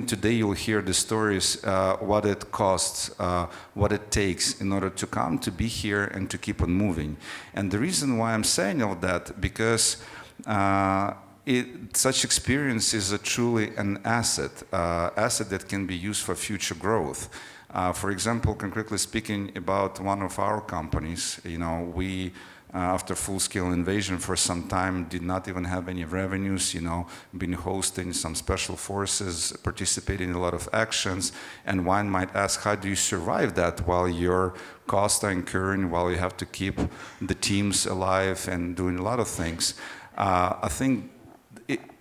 Today you'll hear the stories, what it costs, what it takes in order to come to be here and to keep on moving. And the reason why I'm saying all that, because such experience is truly an asset that can be used for future growth. For example, concretely speaking about one of our companies, we after full-scale invasion for some time did not even have any revenues, been hosting some special forces, participating in a lot of actions, and one might ask, how do you survive that while your costs are incurring, while you have to keep the teams alive and doing a lot of things? I think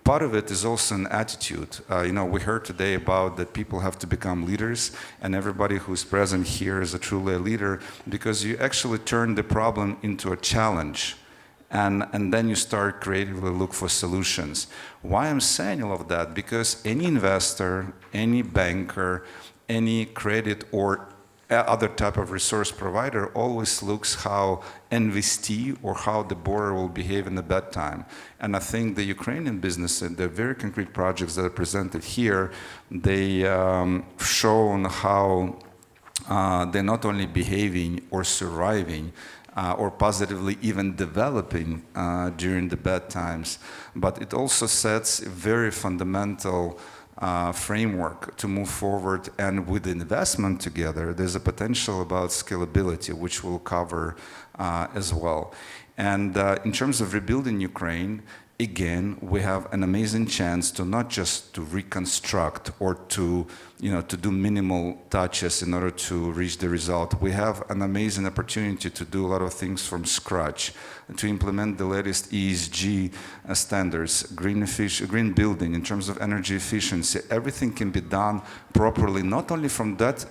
part of it is also an attitude. We heard today about that people have to become leaders, and everybody who's present here is truly a leader, because you actually turn the problem into a challenge, and then you start creatively look for solutions. Why I'm saying all of that? Because any investor, any banker, any credit or other type of resource provider always looks how investee or how the borrower will behave in the bad time. And I think the Ukrainian business and the very concrete projects that are presented here, they shown how they're not only behaving or surviving or positively even developing during the bad times, but it also sets a very fundamental framework to move forward. And with investment together, there's a potential about scalability, which we'll cover as well. And in terms of rebuilding Ukraine, again, we have an amazing chance to not just to reconstruct or to do minimal touches in order to reach the result. We have an amazing opportunity to do a lot of things from scratch, to implement the latest ESG standards, green building in terms of energy efficiency. Everything can be done properly, not only from that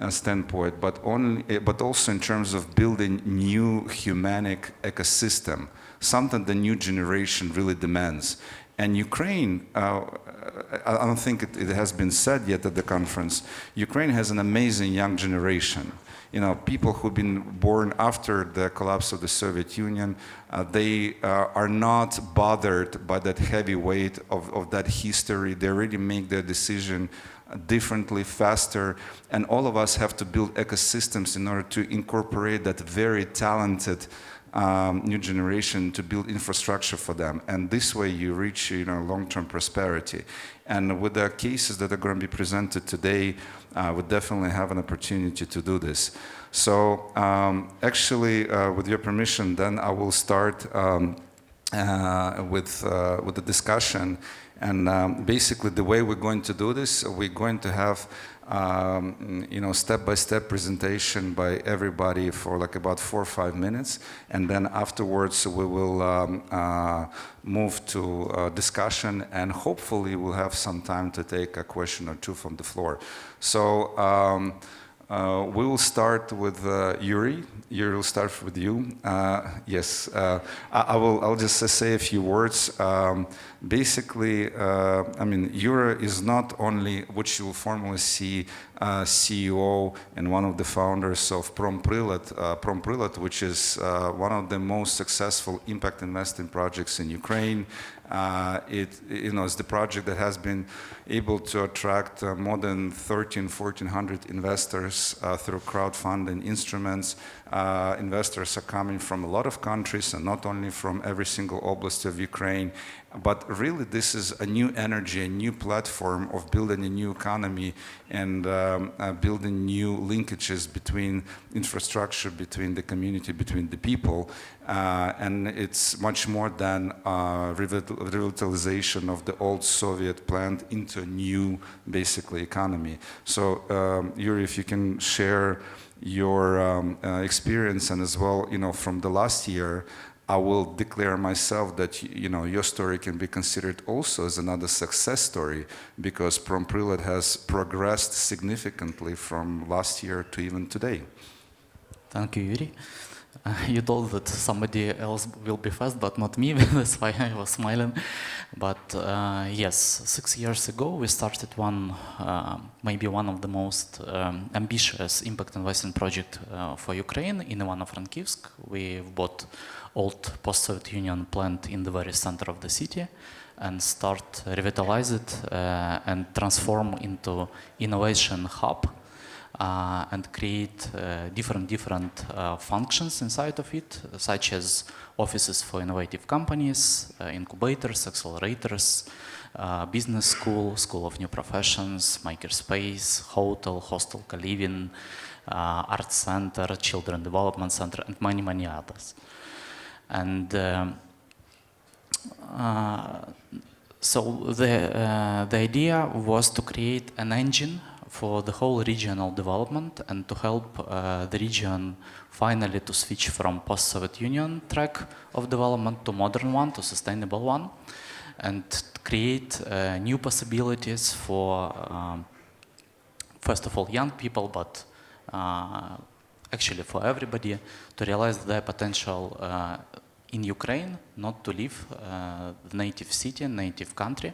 standpoint, but also in terms of building new humanic ecosystem, something the new generation really demands. And Ukraine, I don't think it has been said yet at the conference, Ukraine has an amazing young generation. People who've been born after the collapse of the Soviet Union, they are not bothered by that heavy weight of that history. They already make their decision differently, faster, and all of us have to build ecosystems in order to incorporate that very talented new generation to build infrastructure for them. And this way you reach long-term prosperity. And with the cases that are going to be presented today, we definitely have an opportunity to do this. So actually, with your permission, then I will start with the discussion. And basically the way we're going to do this, we're going to have step-by-step presentation by everybody for like about 4 or 5 minutes, and then afterwards we will move to discussion, and hopefully we'll have some time to take a question or two from the floor. So we will start with Yuri. Yuri, will start with you. Yes, I'll just say a few words. Basically, Yuri is not only what you will formally see CEO and one of the founders of PromPrilad, which is one of the most successful impact investing projects in Ukraine. It's the project that has been able to attract more than 1,400 investors through crowdfunding instruments. Investors are coming from a lot of countries, and not only from every single oblast of Ukraine. But really, this is a new energy, a new platform of building a new economy and building new linkages between infrastructure, between the community, between the people. And it's much more than revitalization of the old Soviet plant into a new, basically, economy. So, Yuri, if you can share your experience, and as well, from the last year, I will declare myself that your story can be considered also as another success story, because PromPrilad has progressed significantly from last year to even today. Thank you, Yuri. You told that somebody else will be fast, but not me. That's why I was smiling. But yes, 6 years ago we started maybe one of the most ambitious impact investing project for Ukraine in Ivano-Frankivsk. We bought old post-Soviet Union plant in the very center of the city and start revitalize it and transform into innovation hub. And create different functions inside of it, such as offices for innovative companies, incubators, accelerators, business school, school of new professions, makerspace, hotel, hostel, co-living, art center, children development center, and many others. And so the idea was to create an engine for the whole regional development and to help the region finally to switch from post-Soviet Union track of development to modern one, to sustainable one, and create new possibilities for, first of all, young people, but actually for everybody to realize their potential in Ukraine, not to leave the native city, native country.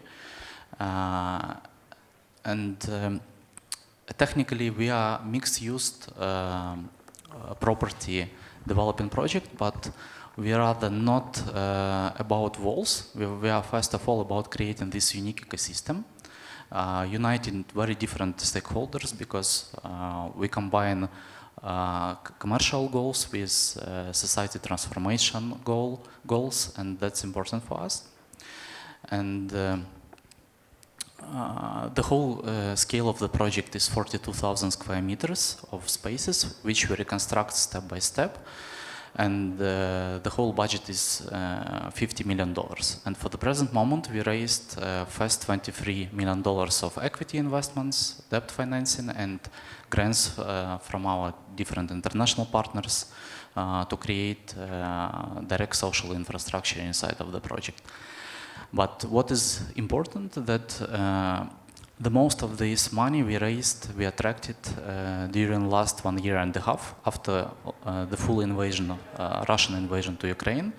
Technically, we are mixed-use property developing project, but we are rather not about walls. We are first of all about creating this unique ecosystem, uniting very different stakeholders, because we combine commercial goals with society transformation goals, and that's important for us. And the whole scale of the project is 42,000 square meters of spaces, which we reconstruct step by step. And the whole budget is $50 million. And for the present moment, we raised first $23 million of equity investments, debt financing, and grants from our different international partners to create direct social infrastructure inside of the project. But what is important that the most of this money we raised, we attracted during last 1.5 years after the full invasion, Russian invasion to Ukraine.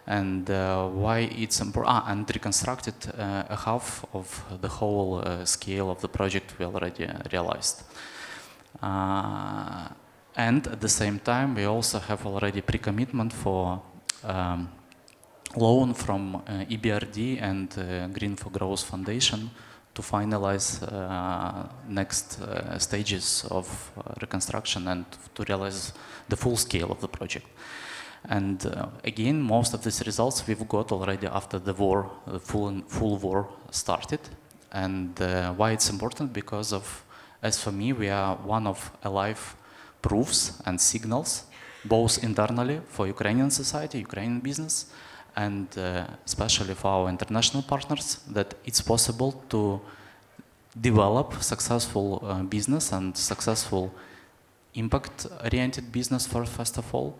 And why it's important, and reconstructed a half of the whole scale of the project we already realized. And at the same time, we also have already pre-commitment for loan from EBRD and Green for Growth Foundation to finalize next stages of reconstruction and to realize the full scale of the project. And again, most of these results we've got already after the war, the full war started. And why it's important? Because of, as for me, we are one of alive proofs and signals, both internally for Ukrainian society, Ukrainian business, and especially for our international partners, that it's possible to develop successful business and successful impact-oriented business first of all,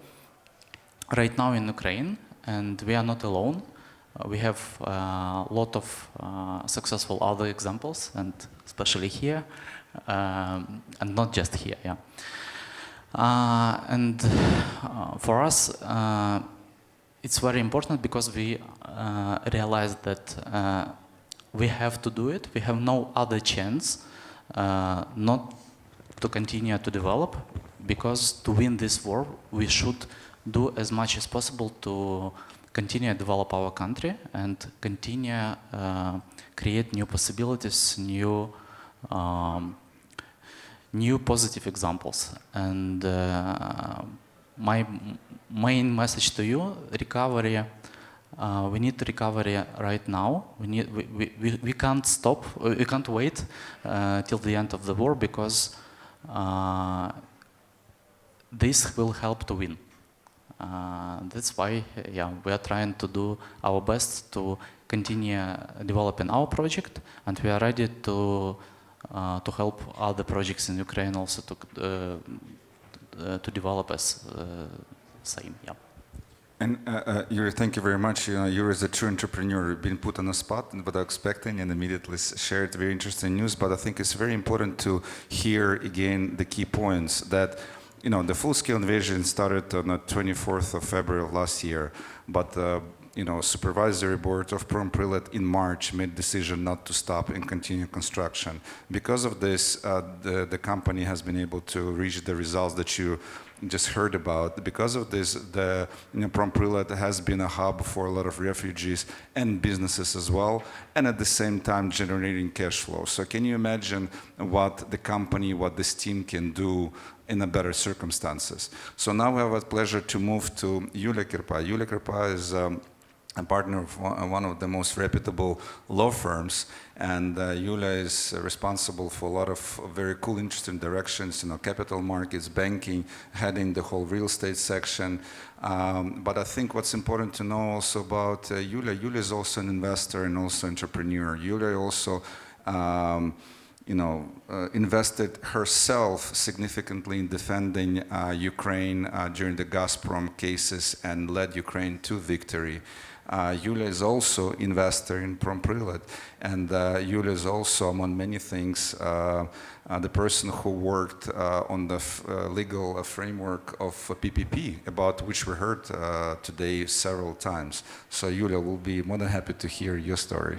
right now in Ukraine. And we are not alone. We have a lot of successful other examples, and especially here, and not just here, yeah. And for us, it's very important because we realize that we have to do it. We have no other chance not to continue to develop, because to win this war, we should do as much as possible to continue to develop our country and continue create new possibilities, new positive examples. And my main message to you, recovery, we need recovery right now. We can't stop, we can't wait till the end of the war, because this will help to win. That's why, yeah, we are trying to do our best to continue developing our project, and we are ready to help other projects in Ukraine also to develop as same. Yeah. And Yuri, thank you very much. You know, Yuri is a true entrepreneur, been put on the spot without expecting, and immediately shared very interesting news. But I think it's very important to hear again the key points that the full-scale invasion started on the 24th of February of last year, but supervisory board of Promprilat in March made decision not to stop and continue construction. Because of this, the company has been able to reach the results that you just heard about. Because of this, the Promprilat has been a hub for a lot of refugees and businesses as well, and at the same time generating cash flow. So can you imagine what the company, what this team can do in a better circumstances? So now we have a pleasure to move to Yulia Kirpa. Yulia Kirpa is a partner of one of the most reputable law firms, and Yulia is responsible for a lot of very cool, interesting directions, capital markets, banking, heading the whole real estate section. But I think what's important to know also about Yulia is also an investor and also entrepreneur. Yulia also invested herself significantly in defending Ukraine during the Gazprom cases and led Ukraine to victory. Yulia is also investor in Promprilat, and Yulia is also, among many things, the person who worked on the legal framework of PPP, about which we heard today several times. So Yulia will be more than happy to hear your story.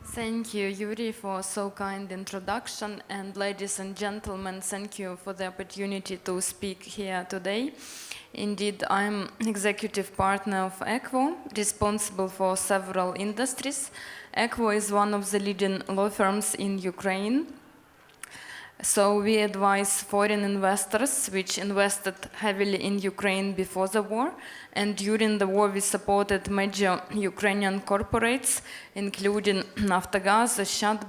Thank you, Yuri, for so kind introduction, and ladies and gentlemen, thank you for the opportunity to speak here today. Indeed, I'm executive partner of EQUO, responsible for several industries. EQUO is one of the leading law firms in Ukraine. So we advise foreign investors which invested heavily in Ukraine before the war, and during the war we supported major Ukrainian corporates, including Naftogaz,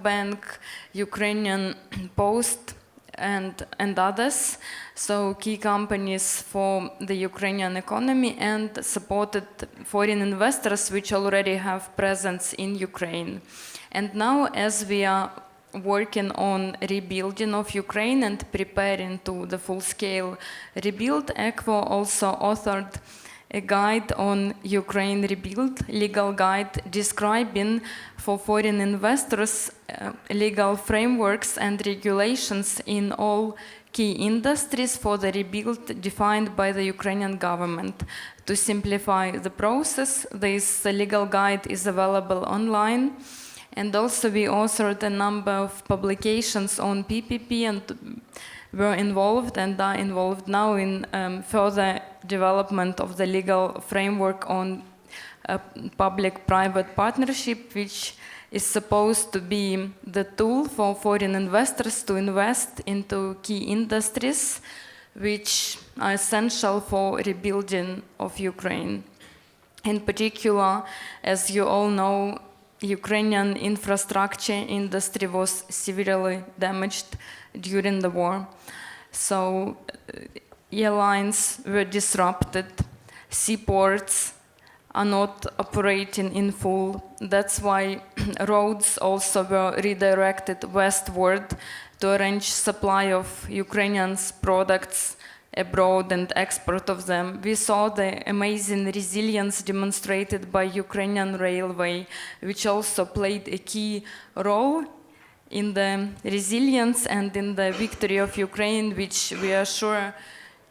Bank, Ukrainian Post, and others, so key companies for the Ukrainian economy, and supported foreign investors which already have presence in Ukraine. And now, as we are working on rebuilding of Ukraine and preparing to the full-scale rebuild, EQUO also authored a guide on Ukraine rebuild, legal guide describing for foreign investors legal frameworks and regulations in all key industries for the rebuild defined by the Ukrainian government. To simplify the process, this legal guide is available online. And also we authored a number of publications on PPP and were involved and are involved now in further development of the legal framework on public-private partnership, which is supposed to be the tool for foreign investors to invest into key industries which are essential for rebuilding of Ukraine. In particular, as you all know, Ukrainian infrastructure industry was severely damaged during the war. So airlines were disrupted, seaports are not operating in full. That's why roads also were redirected westward to arrange supply of Ukrainian products abroad and export of them. We saw the amazing resilience demonstrated by Ukrainian railway, which also played a key role in the resilience and in the victory of Ukraine, which we are sure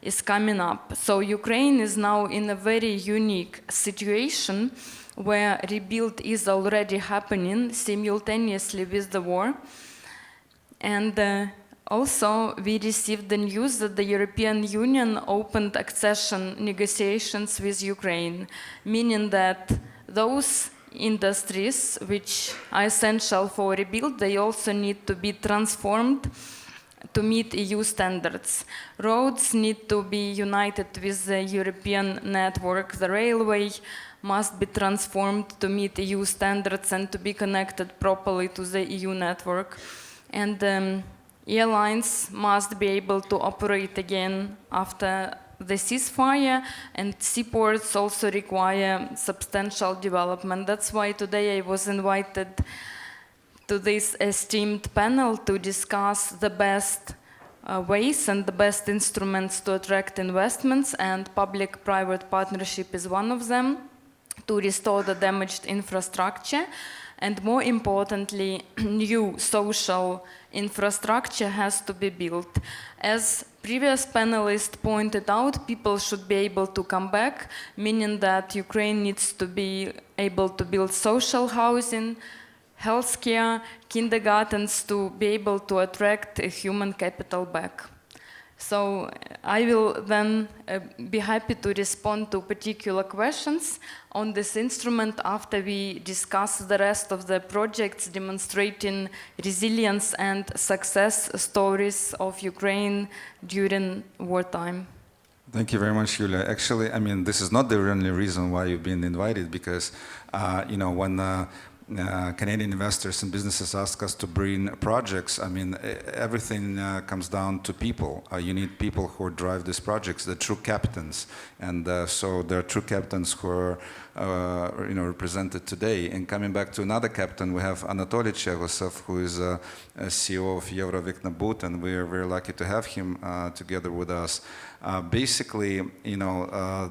is coming up. So Ukraine is now in a very unique situation where rebuild is already happening simultaneously with the war. And also, we received the news that the European Union opened accession negotiations with Ukraine, meaning that those industries which are essential for rebuild, they also need to be transformed to meet EU standards. Roads need to be united with the European network. The railway must be transformed to meet EU standards and to be connected properly to the EU network. And airlines must be able to operate again after the ceasefire, and seaports also require substantial development. That's why today I was invited to this esteemed panel to discuss the best ways and the best instruments to attract investments, and public-private partnership is one of them, to restore the damaged infrastructure. And more importantly, new social infrastructure has to be built. As previous panelist pointed out, people should be able to come back, meaning that Ukraine needs to be able to build social housing, healthcare, kindergartens to be able to attract a human capital back. So I will then be happy to respond to particular questions on this instrument after we discuss the rest of the projects demonstrating resilience and success stories of Ukraine during wartime. Thank you very much, Yulia. Actually, I mean, this is not the only reason why you've been invited, because, when Canadian investors and businesses ask us to bring projects, I mean, everything comes down to people. You need people who drive these projects, the true captains. And so there are true captains who are represented today. And coming back to another captain, we have Anatoly Chegosov, who is CEO of Eurovicnabut, and we are very lucky to have him together with us. Basically,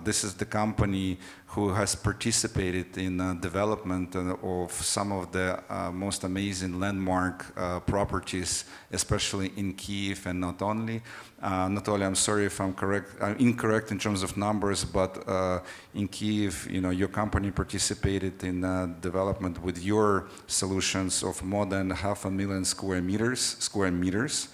this is the company who has participated in development of some of the most amazing landmark properties, especially in Kyiv, and not only. Anatoly, I'm sorry if I'm incorrect in terms of numbers, but in Kyiv, your company participated in development with your solutions of more than 500,000 square meters,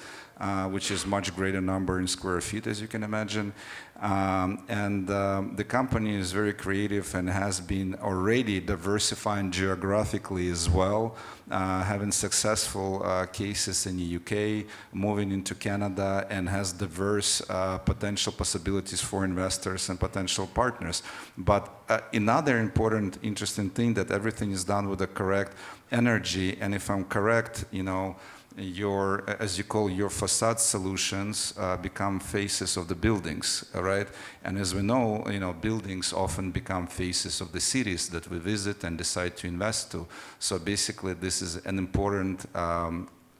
which is much greater number in square feet, as you can imagine. The company is very creative and has been already diversifying geographically as well, having successful cases in the UK, moving into Canada, and has diverse potential possibilities for investors and potential partners. But another important, interesting thing, that everything is done with the correct energy, and if I'm correct, your, as you call, your facade solutions become faces of the buildings, right? And as we know, buildings often become faces of the cities that we visit and decide to invest to. So basically, this is an important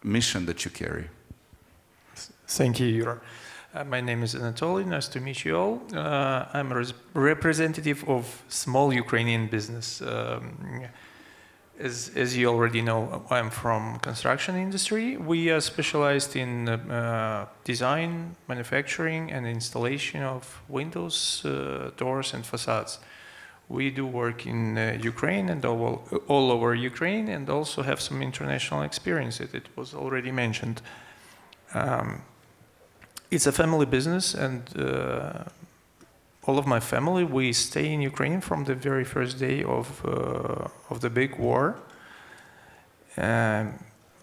mission that you carry. Thank you, Yura. My name is Anatoly. Nice to meet you all. I'm a representative of small Ukrainian business. As you already know, I'm from construction industry. We are specialized in design, manufacturing, and installation of windows, doors, and facades. We do work in Ukraine and all over Ukraine, and also have some international experience. It was already mentioned. It's a family business, and all of my family, we stay in Ukraine from the very first day of the big war.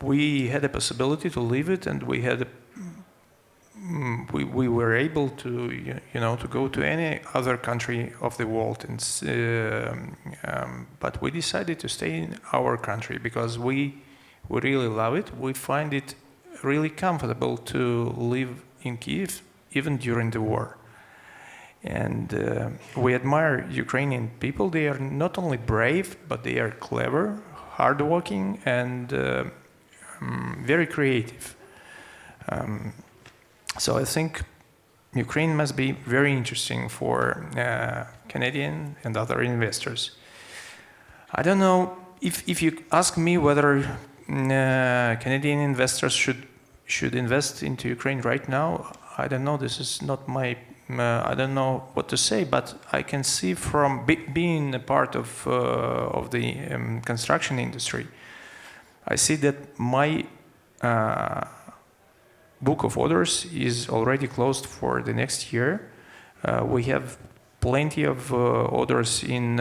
We had a possibility to leave it, and we were able to to go to any other country of the world, and but we decided to stay in our country because we really love it. We find it really comfortable to live in Kyiv even during the war. And we admire Ukrainian people. They are not only brave, but they are clever, hardworking, and very creative. So I think Ukraine must be very interesting for Canadian and other investors. I don't know if you ask me whether Canadian investors should invest into Ukraine right now. I don't know. This is not my. I don't know what to say, but I can see from being a part of the construction industry, I see that my book of orders is already closed for the next year. We have plenty of orders in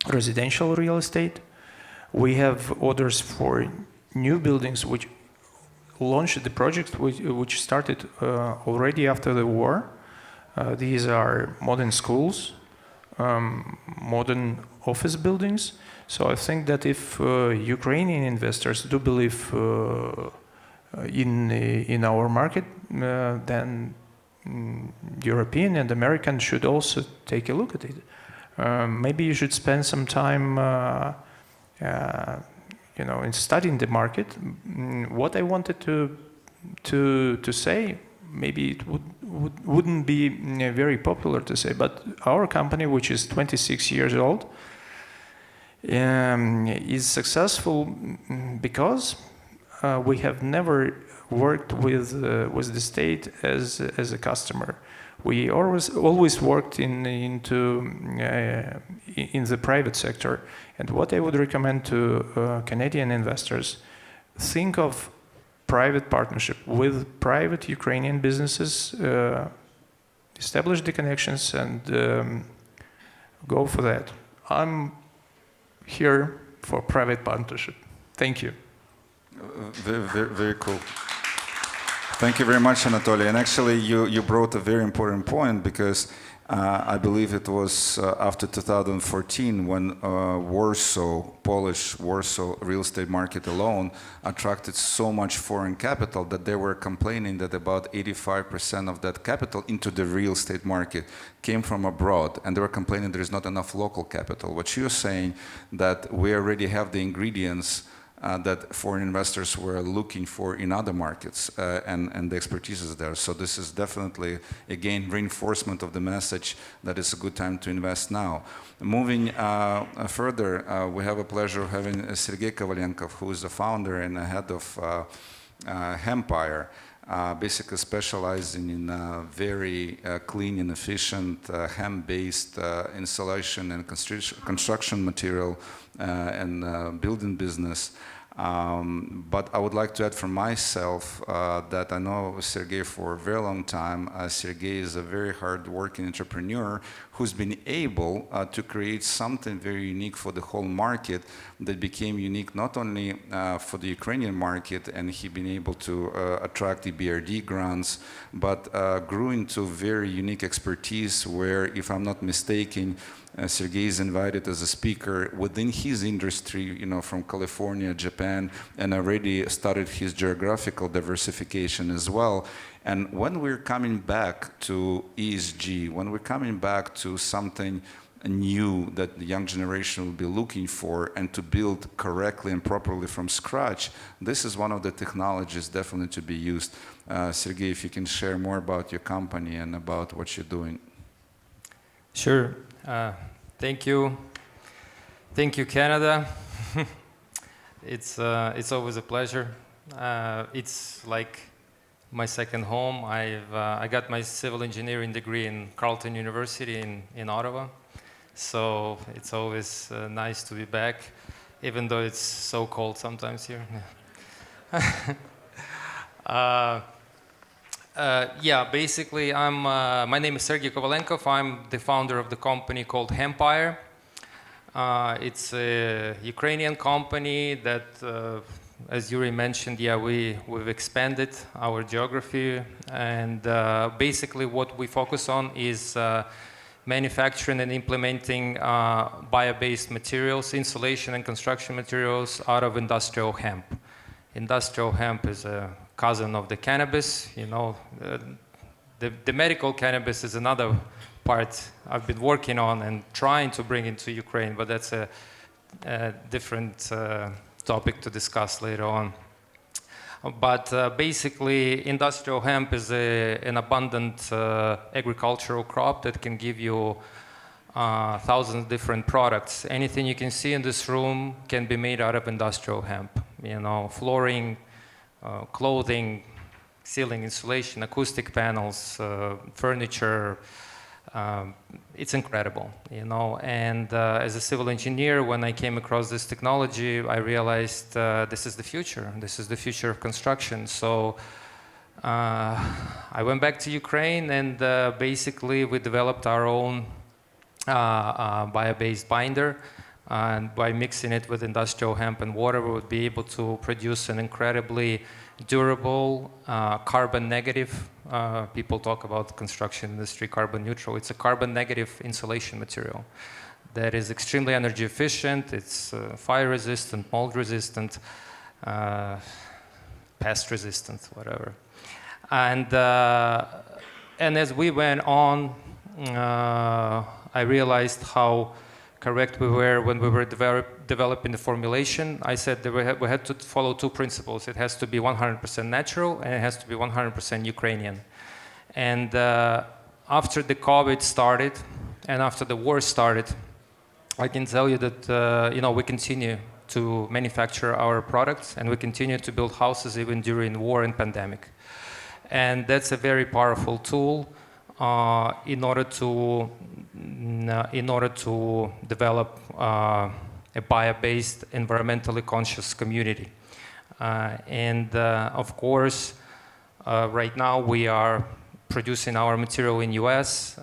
residential real estate. We have orders for new buildings which launched the project which started already after the war. These are modern schools, modern office buildings. So I think that if Ukrainian investors do believe in our market, then European and American should also take a look at it. Maybe you should spend some time in studying the market. What I wanted to say, maybe it wouldn't be very popular to say, but our company, which is 26 years old, is successful because we have never worked with the state as a customer. We always worked in the private sector. And what I would recommend to Canadian investors, think of private partnership with private Ukrainian businesses, establish the connections, and go for that. I'm here for private partnership. Thank you. Very cool. Thank you very much, Anatoly. And actually, you brought a very important point, because I believe it was after 2014 when Polish Warsaw real estate market alone attracted so much foreign capital that they were complaining that about 85% of that capital into the real estate market came from abroad, and they were complaining there is not enough local capital. What you're saying, that we already have the ingredients that foreign investors were looking for in other markets, and the expertise is there. So this is definitely, again, reinforcement of the message that it's a good time to invest now. Moving further, we have a pleasure of having Sergey Kovalenko, who is the founder and the head of Hempire, basically specializing in very clean and efficient hemp-based installation and construction material and building business. But I would like to add from myself that I know Sergey for a very long time. Sergey is a very hard-working entrepreneur who's been able to create something very unique for the whole market that became unique not only for the Ukrainian market, and he been able to attract the BRD grants, but grew into very unique expertise where, if I'm not mistaken, Sergey is invited as a speaker within his industry, you know, from California, Japan, and already started his geographical diversification as well. And when we're coming back to ESG, when we're coming back to something new that the young generation will be looking for, and to build correctly and properly from scratch, this is one of the technologies definitely to be used. Sergey, if you can share more about your company and about what you're doing. Sure. Thank you. Thank you, Canada. It's always a pleasure. It's like my second home. I got my civil engineering degree in Carleton University in Ottawa. So it's always nice to be back, even though it's so cold sometimes here. Yeah, basically, my name is Sergey Kovalenko. I'm the founder of the company called Hempire. It's a Ukrainian company that, as Yuri mentioned, yeah, we've expanded our geography, and basically what we focus on is manufacturing and implementing bio-based materials, insulation and construction materials out of industrial hemp. Industrial hemp is a cousin of the cannabis. You know, the medical cannabis is another part I've been working on and trying to bring into Ukraine, but that's a different topic to discuss later on. But basically, industrial hemp is an abundant agricultural crop that can give you thousands of different products. Anything you can see in this room can be made out of industrial hemp. You know, flooring, clothing, ceiling insulation, acoustic panels, furniture. It's incredible, you know. And as a civil engineer, when I came across this technology, I realized this is the future. This is the future of construction. So I went back to Ukraine, and basically we developed our own bio-based binder. And by mixing it with industrial hemp and water, we would be able to produce an incredibly durable, carbon negative. People talk about construction industry carbon neutral. It's a carbon negative insulation material that is extremely energy efficient. It's fire resistant, mold resistant, pest resistant, whatever. And as we went on, I realized how correct we were when we were developing the formulation. I said that we had to follow two principles. It has to be 100% natural, and it has to be 100% Ukrainian. And after the COVID started, and after the war started, I can tell you that you know, we continue to manufacture our products, and we continue to build houses even during war and pandemic. And that's a very powerful tool in order to develop a bio-based, environmentally conscious community. Of course, right now we are producing our material in US.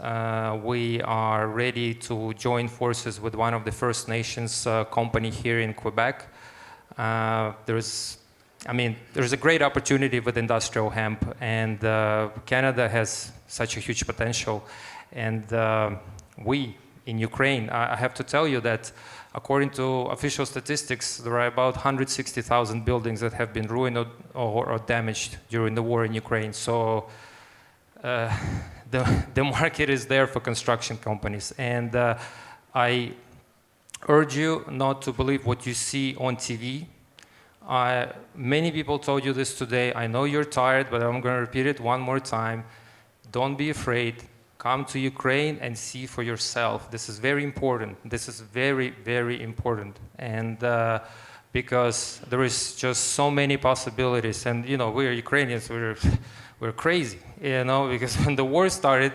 We are ready to join forces with one of the First Nations company here in Quebec. There's a great opportunity with industrial hemp, and Canada has such a huge potential. And we in Ukraine, I have to tell you that according to official statistics, there are about 160,000 buildings that have been ruined or damaged during the war in Ukraine. So the market is there for construction companies. And I urge you not to believe what you see on TV. Many people told you this today. I know you're tired, but I'm going to repeat it one more time. Don't be afraid. Come to Ukraine and see for yourself. This is very important. This is very, very important. And because there is just so many possibilities. And, you know, we're Ukrainians, we're crazy, you know, because when the war started,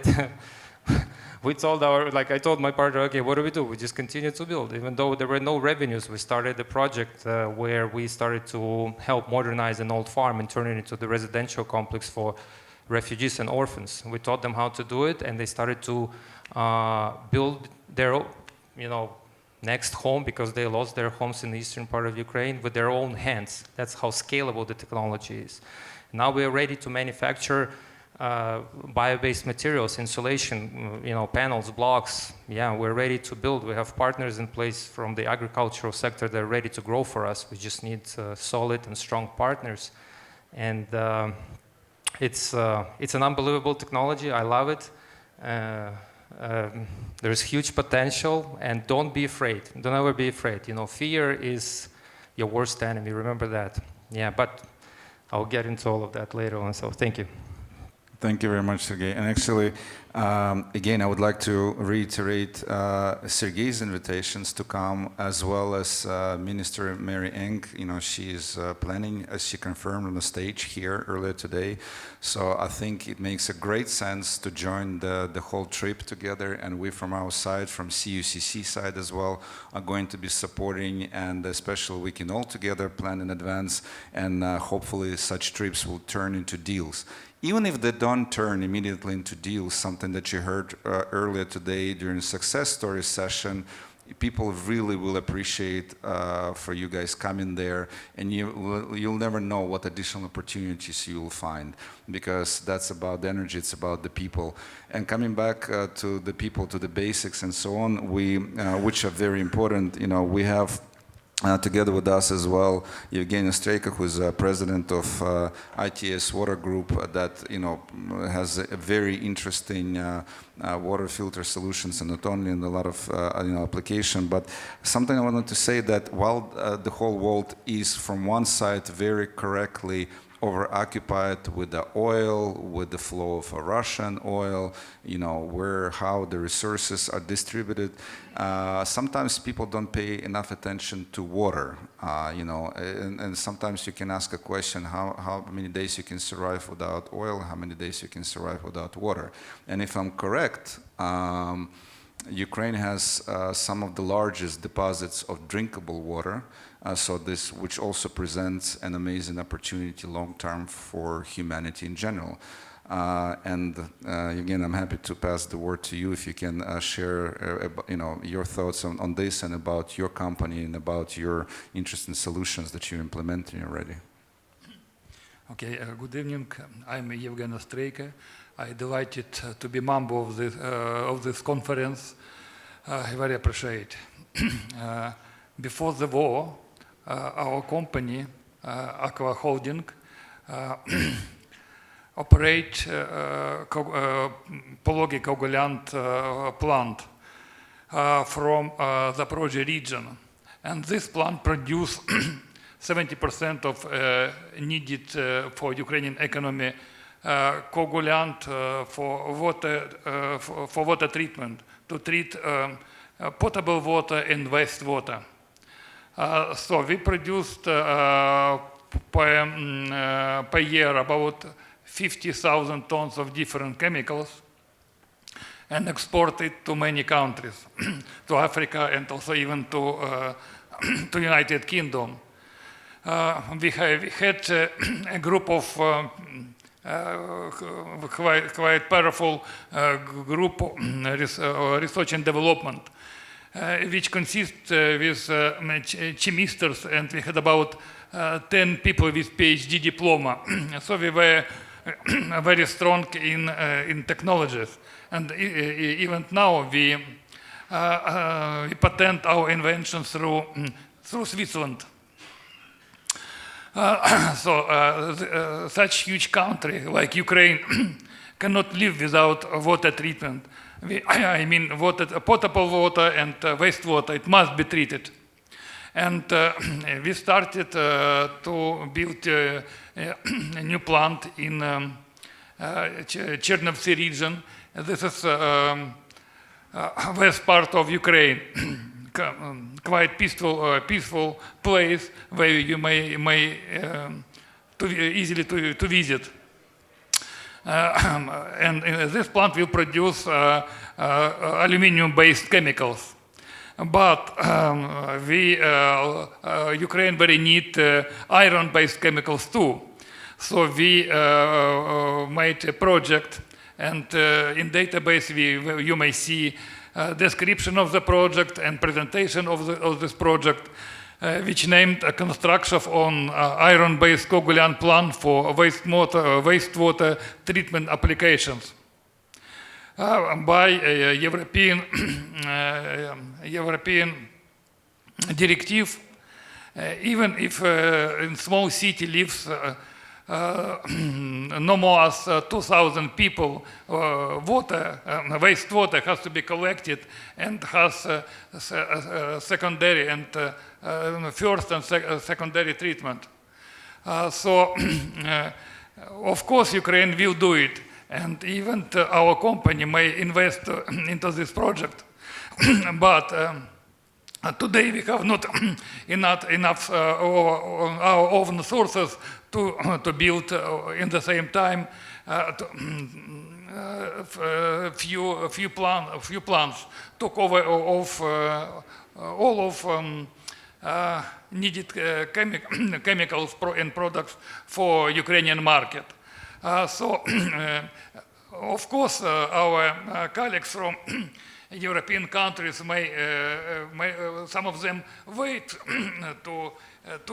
we told I told my partner, okay, what do? We just continue to build. Even though there were no revenues, we started a project where we started to help modernize an old farm and turn it into the residential complex for refugees and orphans. We taught them how to do it, and they started to build their, next home, because they lost their homes in the eastern part of Ukraine, with their own hands. That's how scalable the technology is. Now we are ready to manufacture bio-based materials, insulation, panels, blocks. Yeah, we're ready to build. We have partners in place from the agricultural sector that are ready to grow for us. We just need solid and strong partners. And it's an unbelievable technology. I love it. There's huge potential, and don't be afraid. Don't ever be afraid. Fear is your worst enemy. Remember that. Yeah, but I'll get into all of that later on. So thank you. Thank you very much, Sergey. And actually, again, I would like to reiterate Sergey's invitations to come, as well as Minister Mary Eng. She is planning, as she confirmed on the stage here earlier today. So I think it makes a great sense to join the whole trip together. And we, from our side, from CUCC side as well, are going to be supporting, and especially we can all together plan in advance, and hopefully such trips will turn into deals. Even if they don't turn immediately into deals, something that you heard earlier today during the success story session, people really will appreciate for you guys coming there, and you'll never know what additional opportunities you will find, because that's about the energy, it's about the people. And coming back to the people, to the basics and so on, which are very important, we have together with us as well, Evgeny Streyko, who is president of ITS Water Group, that has a very interesting water filter solutions, and not only in a lot of application. But something I wanted to say, that while the whole world is from one side very correctly over-occupied with the oil, with the flow of Russian oil, how the resources are distributed. Sometimes people don't pay enough attention to water, and sometimes you can ask a question, how many days you can survive without oil, how many days you can survive without water. And if I'm correct, Ukraine has some of the largest deposits of drinkable water, which also presents an amazing opportunity long-term for humanity in general. Again, I'm happy to pass the word to you if you can share your thoughts on this, and about your company, and about your interesting solutions that you're implementing already. Okay, good evening. I'm Evgeny Streyko. I'm delighted to be member of this conference. I very appreciate. Before the war, our company, Aqua Holding, operate Pologi coagulant plant from the Zaporozhye region. And this plant produces 70% of needed for Ukrainian economy coagulant for water treatment, to treat potable water and wastewater. So we produced per year about 50,000 tons of different chemicals and exported to many countries, to Africa and also even to United Kingdom. We had a group of quite powerful group research and development, which consists with chemists, and we had about 10 people with PhD diploma. So we were very strong in technologies, and even now we patent our inventions through Switzerland. Such huge country like Ukraine cannot live without water treatment. I mean, potable water and wastewater, it must be treated. And we started to build a new plant in Chernovtsi region. This is west part of Ukraine. Quite peaceful place where you may easily to visit. And this plant will produce aluminium-based chemicals. But Ukraine very need iron-based chemicals too. So we made a project, and in database you may see description of the project and presentation of this project, which named a construction on iron-based coagulant plant for wastewater treatment applications by a European directive. Even if in small city lives no more as 2,000 people, wastewater has to be collected and has secondary and first and secondary treatment. So, of course, Ukraine will do it, and even our company may invest into this project. But today we have not enough our own sources to build in the same time few plants to cover all of needed chemicals and products for Ukrainian market. So, of course, our colleagues from European countries may some of them wait to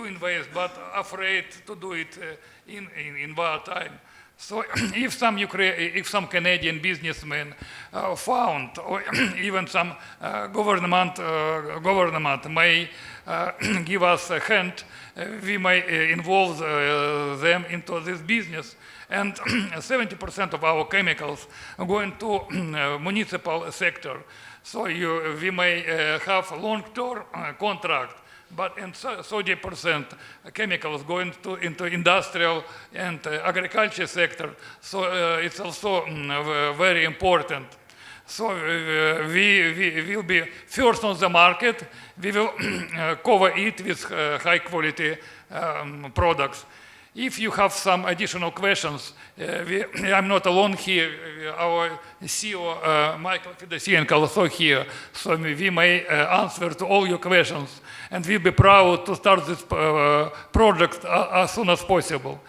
invest, but afraid to do it in wartime. So if some Canadian businessmen found, or even some government may give us a hand, we may involve them into this business. And 70% of our chemicals are going to municipal sector. So we may have long-term contract, but in 30% chemicals going into industrial and agriculture sector. So it's also very important. So we will be first on the market. We will cover it with high quality products. If you have some additional questions, I'm not alone here. Our CEO, Michael Fedosienko, also here. So we may answer to all your questions. And we'll be proud to start this project as soon as possible.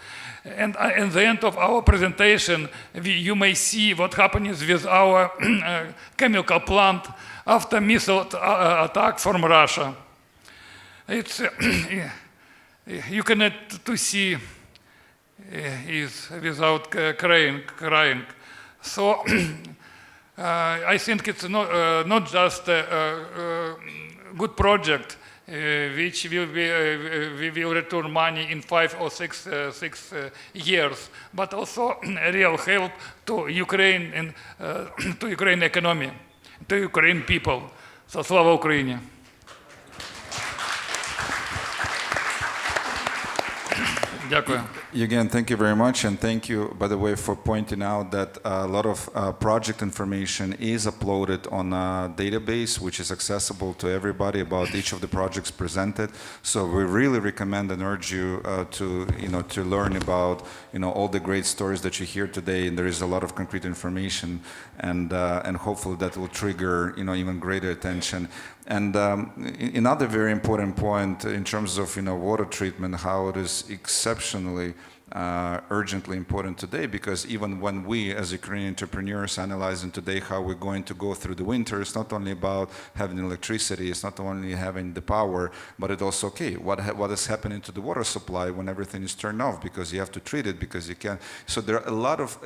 And at the end of our presentation, you may see what happens with our chemical plant after missile attack from Russia. It's you cannot to see is without crying. So I think it's not just a good project which will be we will return money in 5 or 6 years, but also real help to Ukraine and to Ukraine economy, to Ukraine people. So слава Україні! Дякую. Again, thank you very much, and thank you, by the way, for pointing out that a lot of project information is uploaded on a database which is accessible to everybody about each of the projects presented. So we really recommend and urge you to learn about all the great stories that you hear today. And there is a lot of concrete information, and hopefully that will trigger even greater attention. And another very important point in terms of water treatment, how it is exceptionally urgently important today, because even when we as Ukrainian entrepreneurs analyzing today how we're going to go through the winter, it's not only about having electricity, it's not only having the power, but it's also, okay, what is happening to the water supply when everything is turned off, because you have to treat it, because you can't. So there are a lot of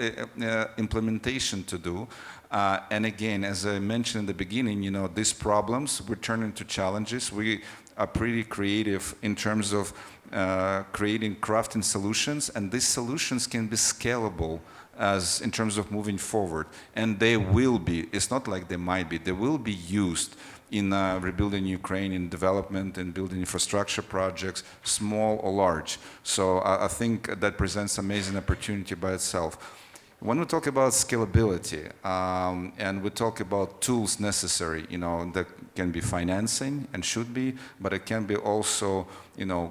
implementation to do. And again, as I mentioned in the beginning, these problems we turn into challenges. We are pretty creative in terms of crafting solutions, and these solutions can be scalable as in terms of moving forward. And they will be, it's not like they might be, they will be used in rebuilding Ukraine, in development and building infrastructure projects, small or large. So I think that presents amazing opportunity by itself. When we talk about scalability and we talk about tools necessary, that can be financing and should be, but it can be also,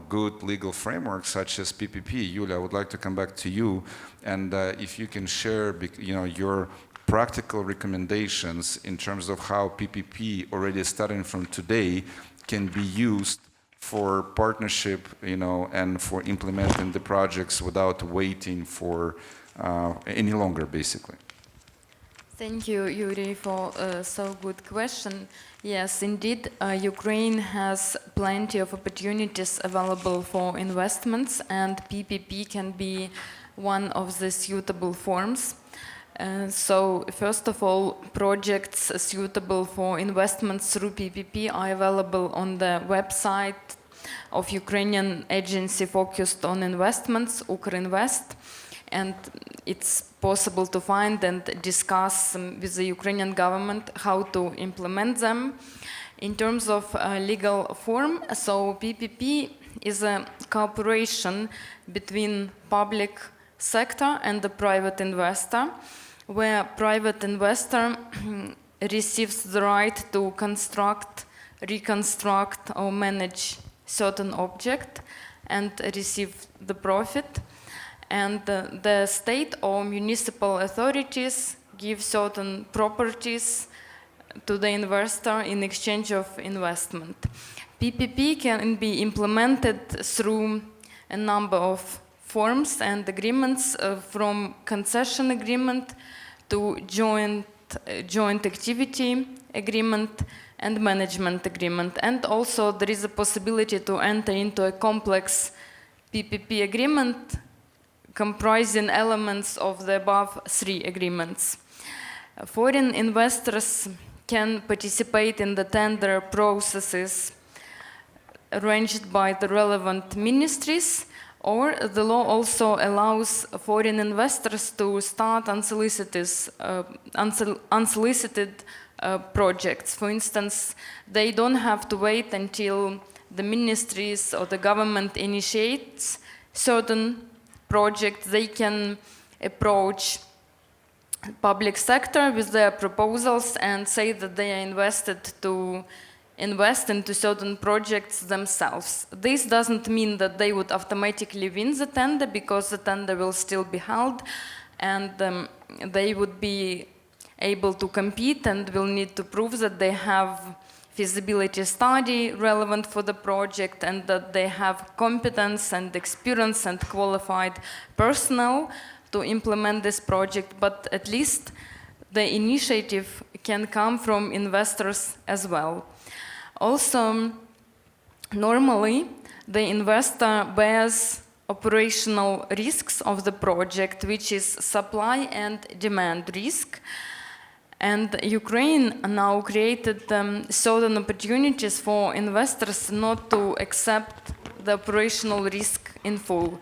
good legal frameworks such as PPP. Yulia, I would like to come back to you, and if you can share, your practical recommendations in terms of how PPP, already starting from today, can be used for partnership, and for implementing the projects without waiting for any longer, basically. Thank you, Yuri, for a so good question. Yes, indeed, Ukraine has plenty of opportunities available for investments, and PPP can be one of the suitable forms. So, first of all, projects suitable for investments through PPP are available on the website of Ukrainian agency focused on investments, Ukrinvest. And it's possible to find and discuss with the Ukrainian government how to implement them. In terms of legal form, so PPP is a cooperation between public sector and the private investor, where private investor receives the right to construct, reconstruct, or manage certain object and receive the profit. And the state or municipal authorities give certain properties to the investor in exchange of investment. PPP can be implemented through a number of forms and agreements, from concession agreement to joint activity agreement and management agreement. And also there is a possibility to enter into a complex PPP agreement comprising elements of the above three agreements. Foreign investors can participate in the tender processes arranged by the relevant ministries, or the law also allows foreign investors to start unsolicited projects. For instance, they don't have to wait until the ministries or the government initiates certain projects. They can approach public sector with their proposals and say that they are invested to invest into certain projects themselves. This doesn't mean that they would automatically win the tender, because the tender will still be held, and they would be able to compete and will need to prove that they have feasibility study relevant for the project, and that they have competence and experience and qualified personnel to implement this project. But at least the initiative can come from investors as well. Also, normally the investor bears operational risks of the project, which is supply and demand risk. And Ukraine now created certain opportunities for investors not to accept the operational risk in full.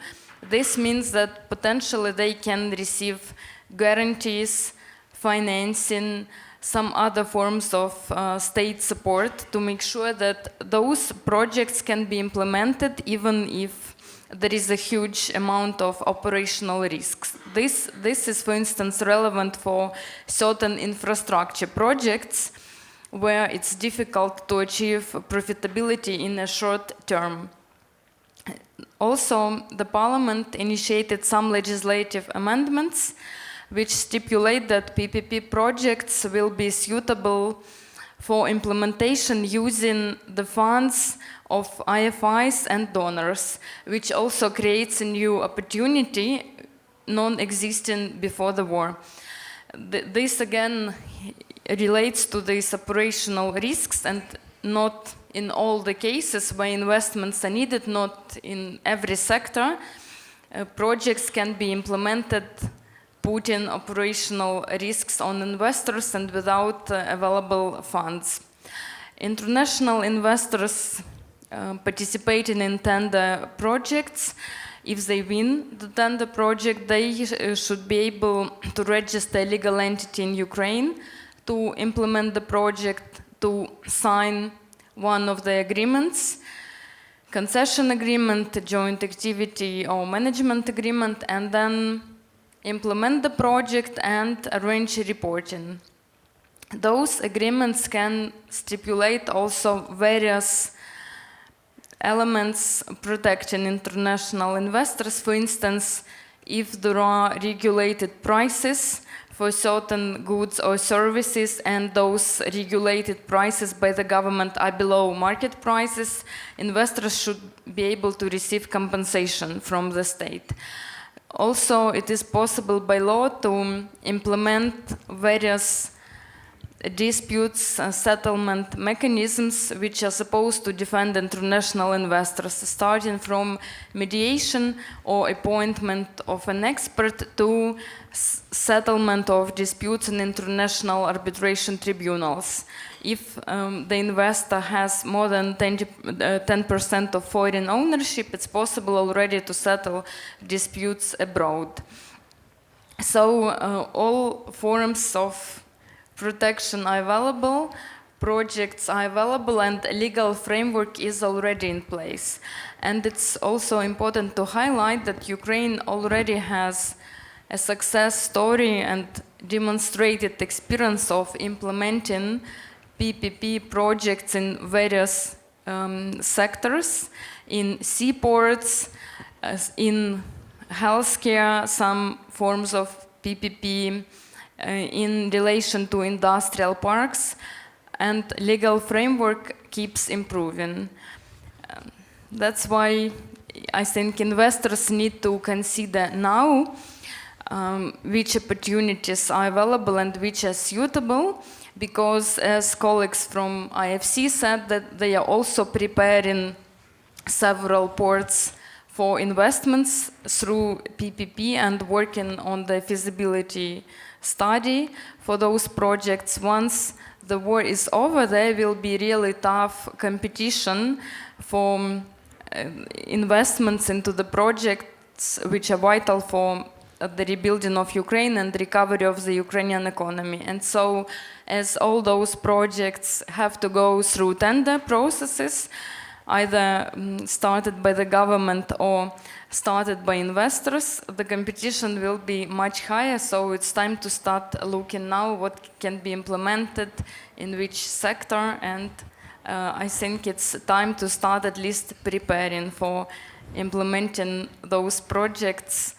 This means that potentially they can receive guarantees, financing, some other forms of state support to make sure that those projects can be implemented even if there is a huge amount of operational risks. This is, for instance, relevant for certain infrastructure projects where it's difficult to achieve profitability in a short term. Also, the Parliament initiated some legislative amendments which stipulate that PPP projects will be suitable for implementation using the funds of IFIs and donors, which also creates a new opportunity non-existent before the war. This again relates to these operational risks, and not in all the cases where investments are needed, not in every sector. Projects can be implemented putting operational risks on investors and without available funds. International investors participating in tender projects, if they win the tender project, they should be able to register a legal entity in Ukraine, to implement the project, to sign one of the agreements, concession agreement, joint activity or management agreement, and then implement the project and arrange reporting. Those agreements can stipulate also various elements protecting international investors. For instance, if there are regulated prices for certain goods or services and those regulated prices by the government are below market prices, investors should be able to receive compensation from the state. Also, it is possible by law to implement various disputes settlement mechanisms which are supposed to defend international investors, starting from mediation or appointment of an expert to settlement of disputes in international arbitration tribunals. If the investor has more than 10% of foreign ownership, it's possible already to settle disputes abroad. So all forms of protection are available, projects are available, and a legal framework is already in place. And it's also important to highlight that Ukraine already has a success story and demonstrated experience of implementing PPP projects in various sectors, in seaports, in healthcare, some forms of PPP, in relation to industrial parks, and legal framework keeps improving. That's why I think investors need to consider now which opportunities are available and which are suitable, because as colleagues from IFC said, that they are also preparing several ports for investments through PPP and working on the feasibility study for those projects. Once the war is over, there will be really tough competition for investments into the projects which are vital for the rebuilding of Ukraine and recovery of the Ukrainian economy. And so, as all those projects have to go through tender processes, either started by the government or started by investors, the competition will be much higher. So it's time to start looking now what can be implemented in which sector, and I think it's time to start at least preparing for implementing those projects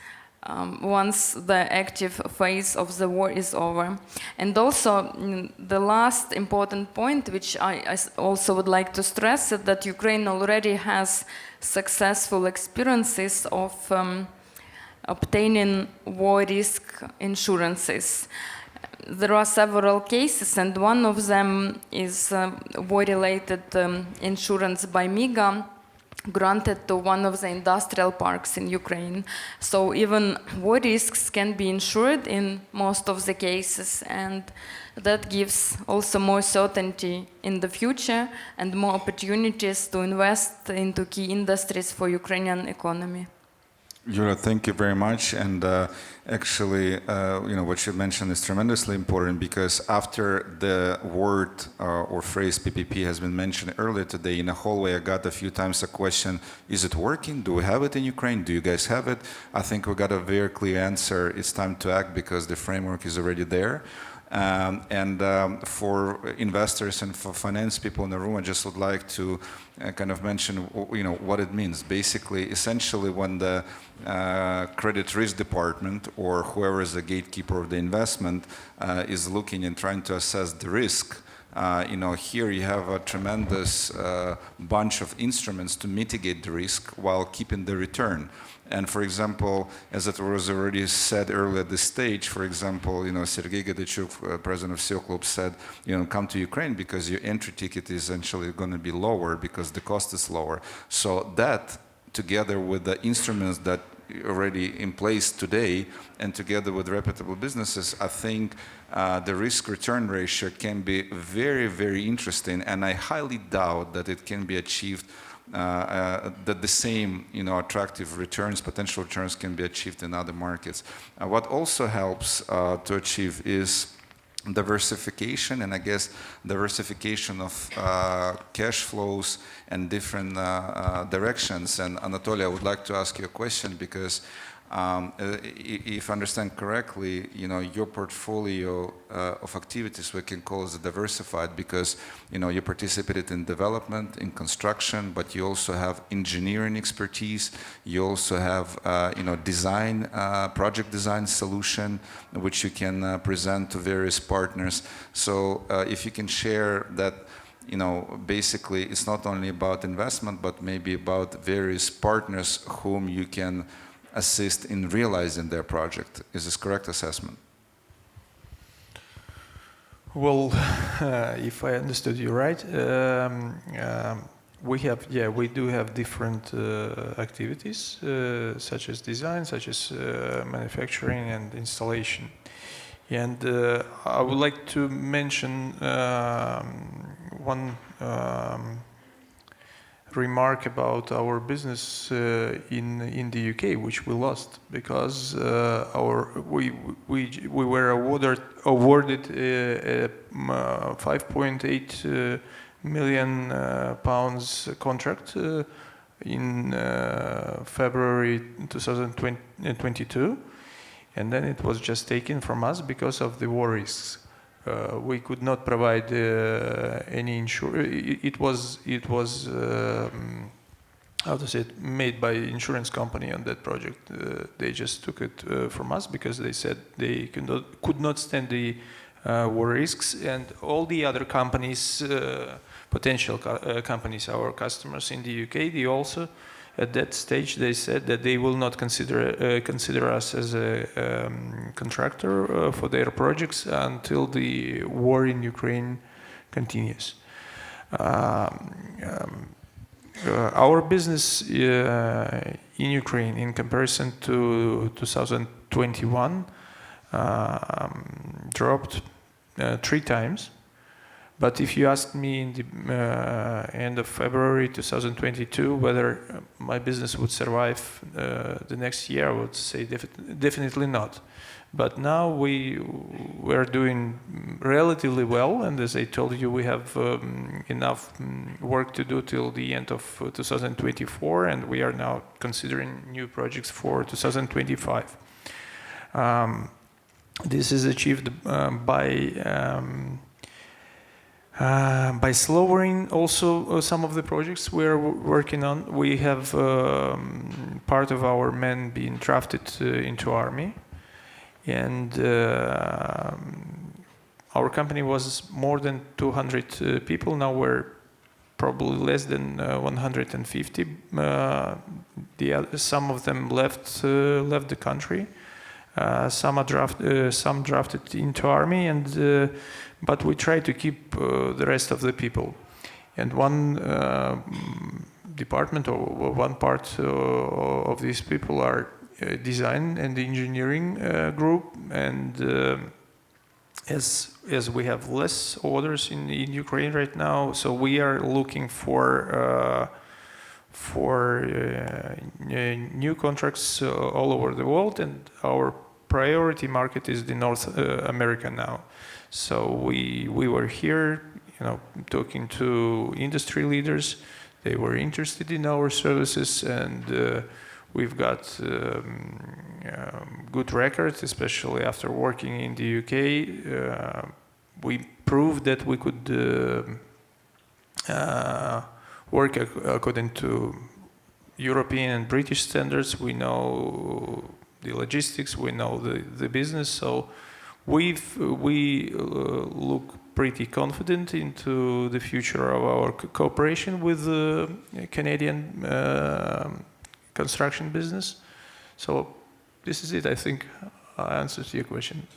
once the active phase of the war is over. And also, the last important point, which I also would like to stress, is that Ukraine already has successful experiences of obtaining war risk insurances. There are several cases, and one of them is war-related insurance by MIGA, granted to one of the industrial parks in Ukraine. So even war risks can be insured in most of the cases, and that gives also more certainty in the future and more opportunities to invest into key industries for Ukrainian economy. Yura, thank you very much. And actually, what you mentioned is tremendously important because after the word or phrase PPP has been mentioned earlier today, in the hallway, I got a few times a question, is it working? Do we have it in Ukraine? Do you guys have it? I think we got a very clear answer. It's time to act because the framework is already there. For investors and for finance people in the room, I just would like to kind of mention, what it means. Basically, essentially, when the credit risk department or whoever is the gatekeeper of the investment is looking and trying to assess the risk, here you have a tremendous bunch of instruments to mitigate the risk while keeping the return. And for example, as it was already said earlier at this stage, for example, Sergei Gadichuk, president of SEO Club, said, come to Ukraine because your entry ticket is essentially going to be lower because the cost is lower. So that, together with the instruments that already in place today, and together with reputable businesses, I think the risk-return ratio can be very, very interesting, and I highly doubt that it can be achieved that the same attractive returns, potential returns can be achieved in other markets. What also helps to achieve is diversification, and I guess diversification of cash flows and different directions. And Anatoly, I would like to ask you a question because if I understand correctly, your portfolio of activities we can call as diversified because you participated in development, in construction, but you also have engineering expertise. You also have design, project design solution, which you can present to various partners. So if you can share that. Basically, it's not only about investment, but maybe about various partners whom you can assist in realizing their project. Is this correct assessment? Well, if I understood you right, we do have different activities, such as design, such as manufacturing and installation. And I would like to mention one remark about our business in the UK, which we lost because we were awarded a 5.8 million pounds contract in February 2022, and then it was just taken from us because of the war risks. We could not provide any insurance. It was how to say it, made by insurance company on that project. They just took it from us because they said they could not stand the war risks, and all the other companies, potential companies, our customers in the UK, they also. At that stage, they said that they will not consider us as a contractor for their projects until the war in Ukraine continues. Our business in Ukraine, in comparison to 2021, dropped 3 times. But if you ask me in the end of February 2022 whether my business would survive the next year, I would say definitely not. But now we're doing relatively well, and as I told you, we have enough work to do till the end of 2024, and we are now considering new projects for 2025. This is achieved by slowing also some of the projects we're working on. We have part of our men being drafted into army, and our company was more than 200 people. Now we're probably less than 150. Some of them left the country. Some drafted into army, and but we try to keep the rest of the people. And one department or one part of these people are design and engineering group. And as we have less orders in Ukraine right now, so we are looking for new contracts all over the world, and our priority market is the North America now. So we were here, talking to industry leaders. They were interested in our services, and we've got good records, especially after working in the UK. We proved that we could work according to European and British standards. We know the logistics, we know the business, so we look pretty confident into the future of our cooperation with the Canadian construction business. So this is it. I think I answered your question.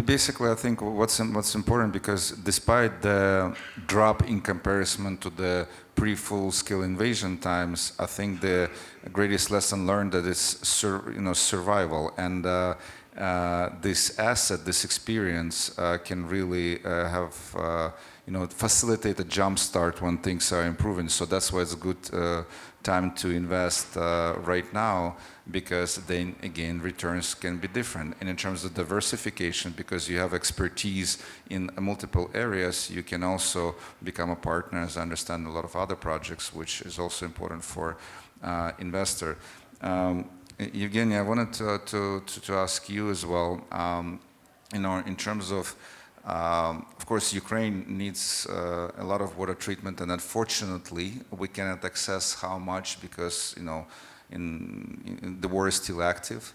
Basically, I think what's important, because despite the drop in comparison to the pre-full-scale invasion times, I think the greatest lesson learned that is survival, and this asset, this experience, can really facilitate a jump start when things are improving. So that's why it's a good time to invest right now, because then again returns can be different. And in terms of diversification, because you have expertise in multiple areas, you can also become a partner, as I understand, a lot of other projects, which is also important for investor. Evgeny, I wanted to ask you as well, in terms of course, Ukraine needs a lot of water treatment, and unfortunately, we cannot access how much because, the war is still active.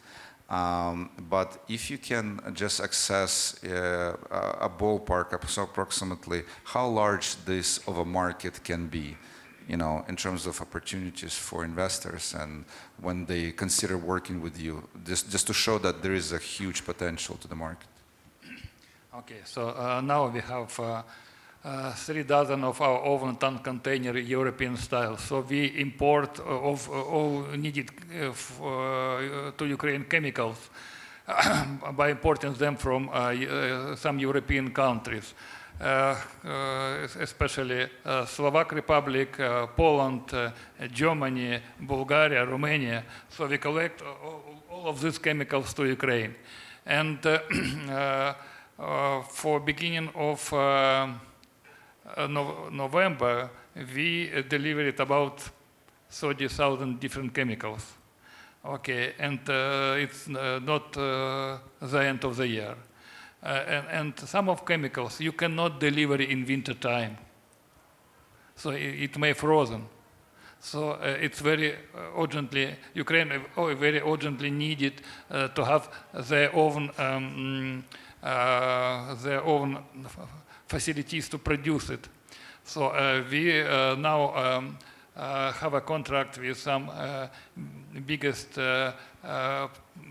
But if you can just access a ballpark, so approximately how large this of a market can be, in terms of opportunities for investors, and when they consider working with you, just to show that there is a huge potential to the market. Okay, so now we have 3 dozen of our oven tank container European style. So we import of all needed to Ukraine chemicals by importing them from some European countries, especially Slovak Republic, Poland, Germany, Bulgaria, Romania. So we collect all of these chemicals to Ukraine. And for beginning of November, we delivered about 30,000 different chemicals. Okay, and it's not the end of the year. And some of chemicals you cannot deliver in winter time, so it may frozen. So it's very urgently, Ukraine very urgently needed to have their own facilities to produce it. So we now have a contract with some biggest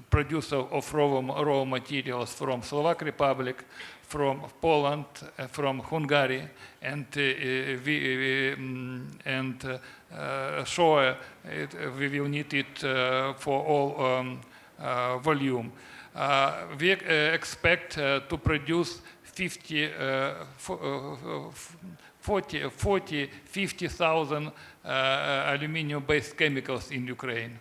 producer of raw materials from Slovak Republic, from Poland, from Hungary, and sure we will need it for all volume. We expect to produce 50,000 aluminum-based chemicals in Ukraine.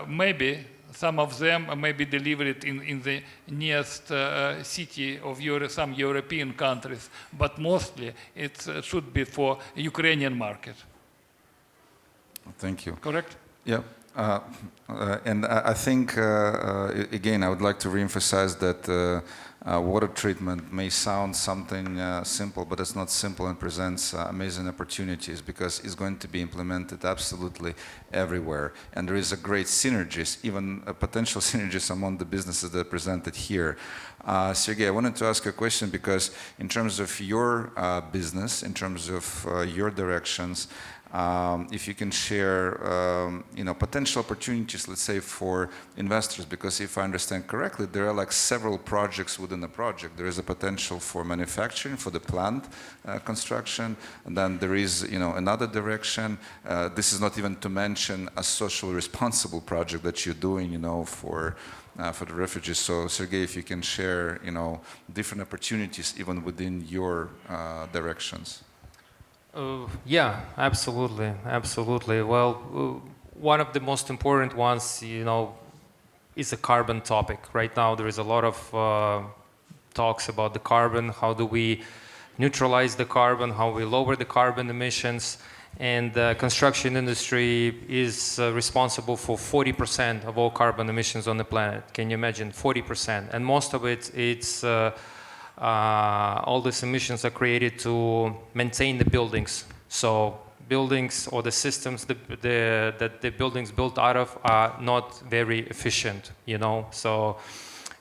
Maybe some of them may be delivered in the nearest city of some European countries, but mostly it should be for Ukrainian market. Thank you. Correct? Yeah. And I think, again, I would like to reemphasize that water treatment may sound something simple, but it's not simple, and presents amazing opportunities because it's going to be implemented absolutely everywhere. And there is a great synergies, even potential synergies among the businesses that are presented here. Sergey, I wanted to ask a question because in terms of your business, in terms of your directions, if you can share, potential opportunities, let's say, for investors, because if I understand correctly, there are like several projects within the project. There is a potential for manufacturing, for the plant construction, and then there is, another direction. This is not even to mention a socially responsible project that you're doing, for the refugees. So, Sergey, if you can share, different opportunities even within your directions. Yeah, absolutely. Well, one of the most important ones, is a carbon topic. Right now, there is a lot of talks about the carbon. How do we neutralize the carbon? How we lower the carbon emissions? And the construction industry is responsible for 40% of all carbon emissions on the planet. Can you imagine? 40%. And most of it's all these emissions are created to maintain the buildings. So buildings or the systems that the buildings built out of are not very efficient, So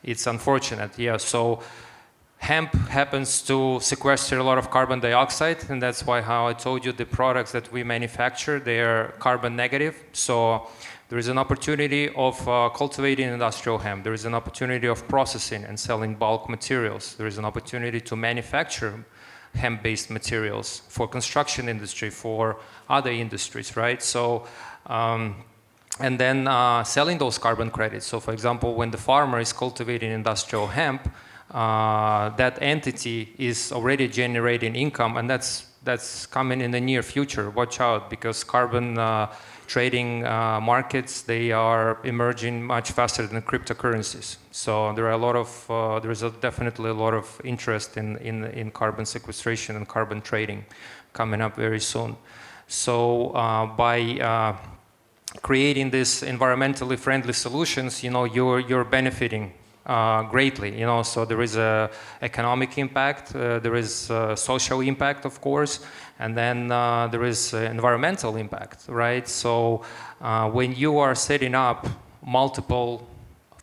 it's unfortunate, yeah. So hemp happens to sequester a lot of carbon dioxide, and that's why, how I told you, the products that we manufacture, they are carbon negative. So there is an opportunity of cultivating industrial hemp. There is an opportunity of processing and selling bulk materials. There is an opportunity to manufacture hemp-based materials for construction industry, for other industries, right? So, and then selling those carbon credits. So for example, when the farmer is cultivating industrial hemp, that entity is already generating income, and that's coming in the near future. Watch out, because carbon trading markets, they are emerging much faster than cryptocurrencies. So there are a lot of, there is definitely a lot of interest in carbon sequestration and carbon trading coming up very soon. So by creating these environmentally friendly solutions, you're benefiting greatly, So there is a economic impact, there is a social impact, of course, and then there is environmental impact, right? So when you are setting up multiple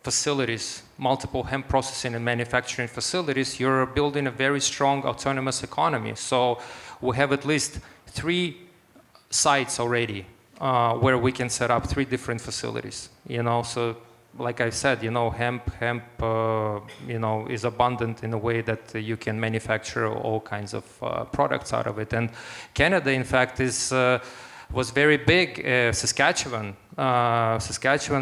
facilities, multiple hemp processing and manufacturing facilities, you're building a very strong autonomous economy. So we have at least 3 sites already where we can set up 3 different facilities, So like I said, hemp, is abundant in a way that you can manufacture all kinds of products out of it. And Canada, in fact, was very big. Saskatchewan's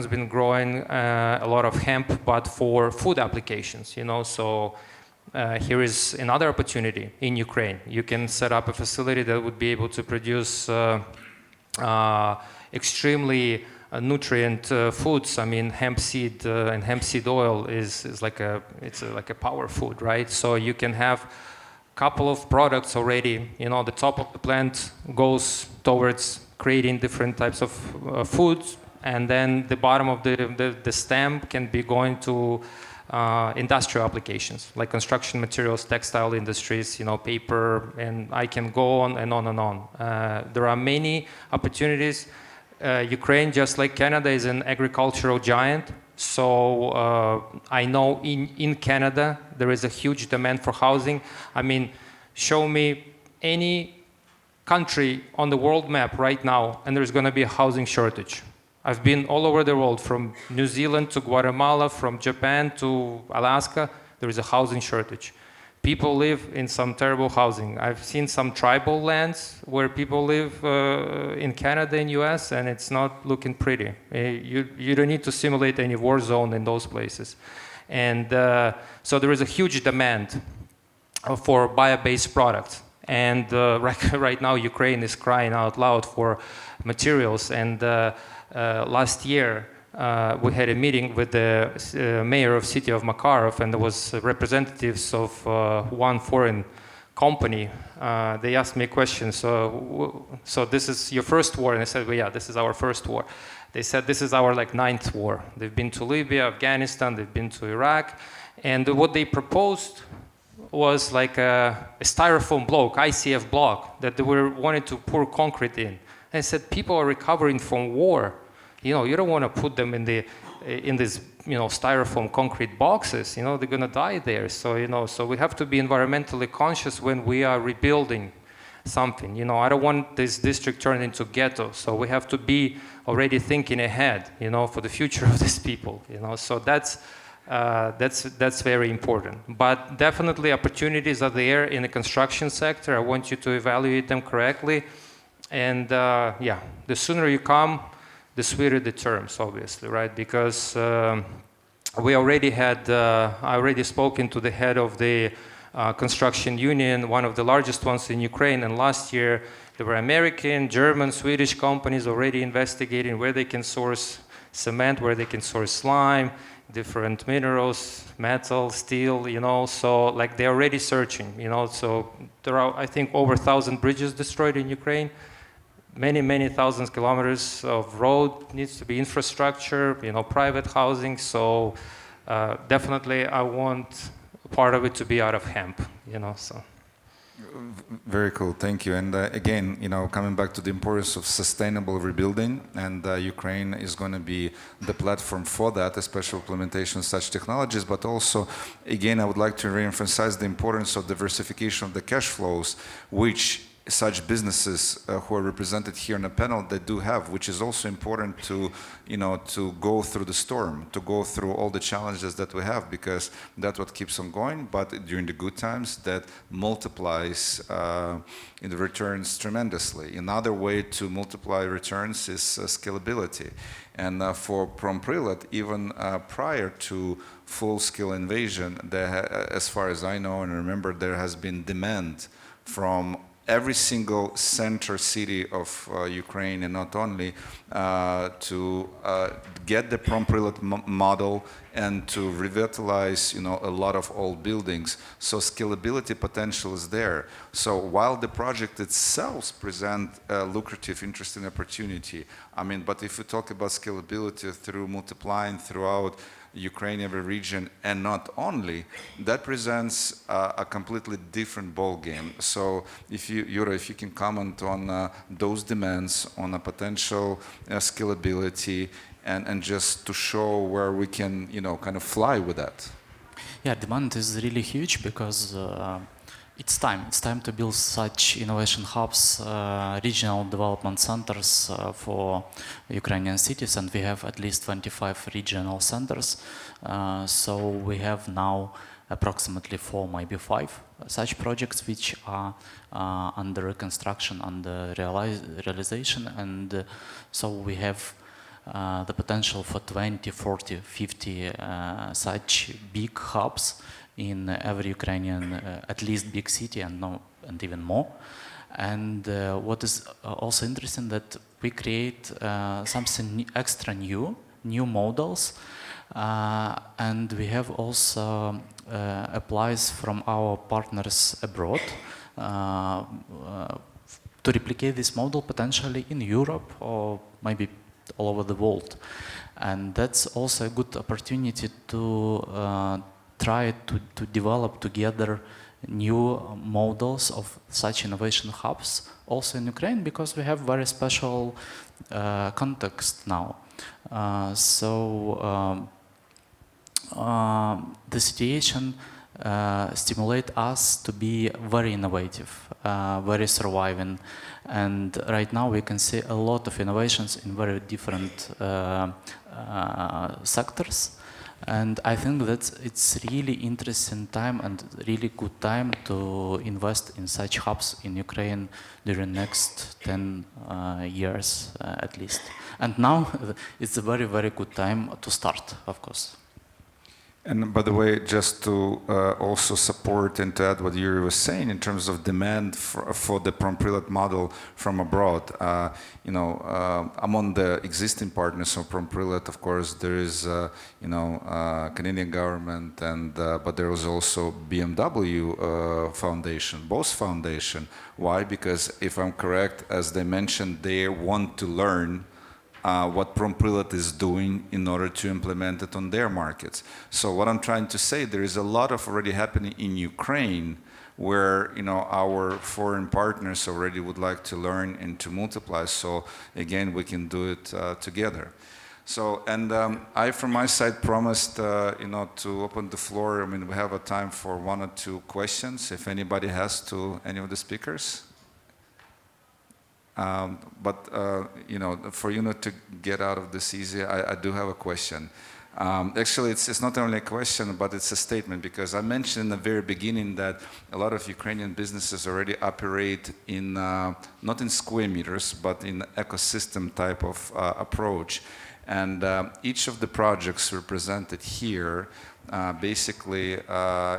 been growing a lot of hemp, but for food applications, So here is another opportunity in Ukraine. You can set up a facility that would be able to produce extremely nutrient foods. I mean, hemp seed and hemp seed oil is like a power food, right? So you can have a couple of products already. The top of the plant goes towards creating different types of foods, and then the bottom of the stem can be going to industrial applications like construction materials, textile industries, paper, and I can go on and on and on. There are many opportunities. Ukraine, just like Canada, is an agricultural giant. So I know in Canada there is a huge demand for housing. I mean, show me any country on the world map right now and there's going to be a housing shortage. I've been all over the world, from New Zealand to Guatemala, from Japan to Alaska. There is a housing shortage. People live in some terrible housing. I've seen some tribal lands where people live in Canada and US, and it's not looking pretty. You don't need to simulate any war zone in those places. And so there is a huge demand for bio-based products. And right now, Ukraine is crying out loud for materials. And last year, we had a meeting with the mayor of city of Makarov, and there was representatives of one foreign company. They asked me a question, so this is your first war? And I said, well, yeah, this is our first war. They said, this is our 9th war. They've been to Libya, Afghanistan, they've been to Iraq, and what they proposed was like a styrofoam block, ICF block, that they wanted to pour concrete in. And I said, people are recovering from war. You don't want to put them in these styrofoam concrete boxes. They're going to die there. So so we have to be environmentally conscious when we are rebuilding something. I don't want this district turned into ghetto. So we have to be already thinking ahead, for the future of these people. So that's very important. But definitely opportunities are there in the construction sector. I want you to evaluate them correctly. And yeah, the sooner you come, the sweeter the terms, obviously, right? Because we already had, I already spoken to the head of the construction union, one of the largest ones in Ukraine, and last year There were American, German, Swedish companies already investigating where they can source cement, where they can source slime, different minerals, metal, steel, so like they're already searching, so there are, I think, over 1,000 bridges destroyed in Ukraine. Many thousands kilometers of road needs to be infrastructure, private housing. So definitely I want part of it to be out of hemp, so. Very cool, thank you. And again, coming back to the importance of sustainable rebuilding, and Ukraine is going to be the platform for that, especially implementation of such technologies. But also, again, I would like to reemphasize the importance of diversification of the cash flows, which such businesses who are represented here in the panel that do have, which is also important to, to go through the storm, to go through all the challenges that we have, because that's what keeps on going. But during the good times, that multiplies in the returns tremendously. Another way to multiply returns is scalability. And for Promprilat, even prior to full-scale invasion, as far as I know and remember, there has been demand from every single center city of Ukraine, and not only, to get the Promprilat model and to revitalize, a lot of old buildings. So scalability potential is there. So while the project itself presents a lucrative, interesting opportunity, but if we talk about scalability through multiplying throughout Ukraine, every region, and not only, that presents a completely different ball game. So if you, Yura, if you can comment on those demands, on a potential scalability, and just to show where we can, kind of fly with that. Yeah, demand is really huge because it's time to build such innovation hubs, regional development centers for Ukrainian cities, and we have at least 25 regional centers. So we have now approximately 4, maybe 5 such projects which are under construction, under realization, and so we have the potential for 20, 40, 50 such big hubs in every Ukrainian, at least big city, and even more. And what is also interesting, that we create something extra new models, and we have also applies from our partners abroad to replicate this model potentially in Europe or maybe all over the world. And that's also a good opportunity to try to develop together new models of such innovation hubs also in Ukraine, because we have very special context now. The situation stimulate us to be very innovative, very surviving, and right now we can see a lot of innovations in very different sectors. And I think that it's really interesting time and really good time to invest in such hubs in Ukraine during next 10 years at least. And now it's a very, very good time to start, of course. And by the way, just to also support and to add what Yuri was saying in terms of demand for the Promprilat model from abroad, among the existing partners of Promprilat, of course, there is, Canadian government, and but there was also BMW Foundation, Bose Foundation. Why? Because if I'm correct, as they mentioned, they want to learn what Promprilat is doing in order to implement it on their markets. So what I'm trying to say, there is a lot of already happening in Ukraine where our foreign partners already would like to learn and to multiply. So again, we can do it together. So, and I, from my side, promised, to open the floor. We have a time for 1 or 2 questions, if anybody has to any of the speakers. For you not to get out of this easy, I do have a question. Actually, it's not only a question, but it's a statement, because I mentioned in the very beginning that a lot of Ukrainian businesses already operate in, not in square meters, but in ecosystem type of approach. And each of the projects represented here basically